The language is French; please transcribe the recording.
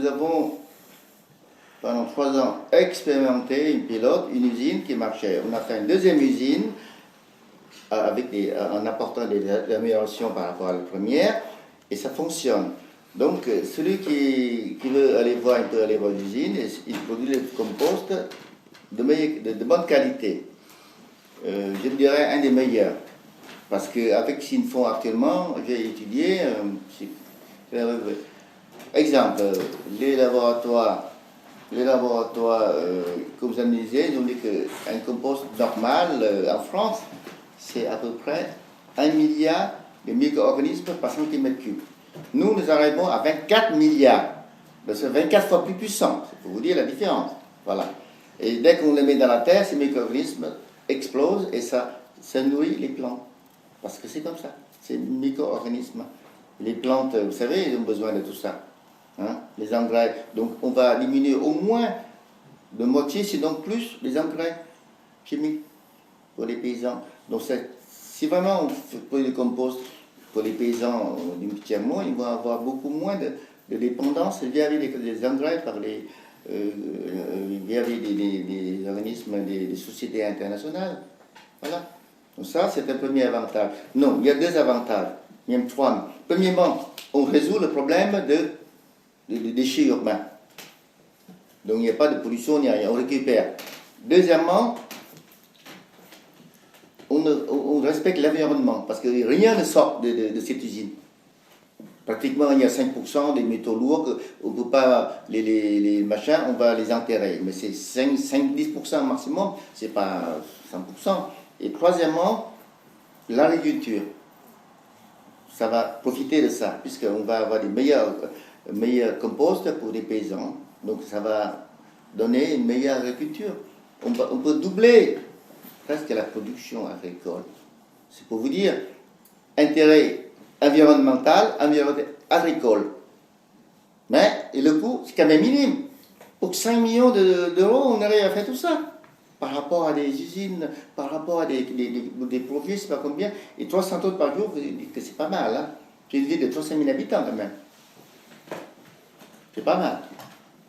nous avons, pendant 3 ans, expérimenté une usine qui marchait. On a fait une deuxième usine en apportant des améliorations par rapport à la première, et ça fonctionne. Donc, celui qui veut aller voir, il peut aller voir l'usine, et il produit le compost de bonne qualité. Je dirais un des meilleurs. Parce qu'avec ce qu'ils font actuellement, j'ai étudié, exemple, les laboratoires que vous analysez, ils ont dit qu'un compost normal en France, c'est à peu près 1 milliard de micro-organismes par centimètre cube. Nous arrivons à 24 milliards. C'est 24 fois plus puissant, c'est pour vous dire la différence. Voilà. Et dès qu'on les met dans la terre, ces micro-organismes explosent et ça nourrit les plantes. Parce que c'est comme ça, c'est micro-organismes. Les plantes, vous savez, ils ont besoin de tout ça. Hein? Les engrais. Donc on va diminuer au moins de moitié, sinon plus, les engrais chimiques pour les paysans. Donc si vraiment on fait du compost pour les paysans du tiers-monde, ils vont avoir beaucoup moins de dépendance vis-à-vis des engrais vis-à-vis des organismes, des sociétés internationales. Voilà. Donc ça, c'est un premier avantage. Non, il y a 2 avantages, même 3. Premièrement, on résout le problème des déchets urbains. Donc il n'y a pas de pollution, il n'y a rien, on récupère. Deuxièmement, on respecte l'environnement, parce que rien ne sort de cette usine. Pratiquement, il y a 5% des métaux lourds, on ne peut pas, les machins, on va les enterrer. Mais c'est 5-10% maximum, c'est pas 100%. Et troisièmement, l'agriculture. Ça va profiter de ça, puisqu'on va avoir des meilleurs composts pour les paysans. Donc ça va donner une meilleure agriculture. On peut doubler presque la production agricole. C'est pour vous dire, intérêt environnemental, agricole. Mais et le coût, c'est quand même minime. Pour 5 millions d'euros, on arrive à faire tout ça. Par rapport à des usines, par rapport à des produits, je ne sais pas combien. Et 300 tonnes par jour, vous dites que c'est pas mal. Hein? C'est une ville de 300 000 habitants quand même. C'est pas mal.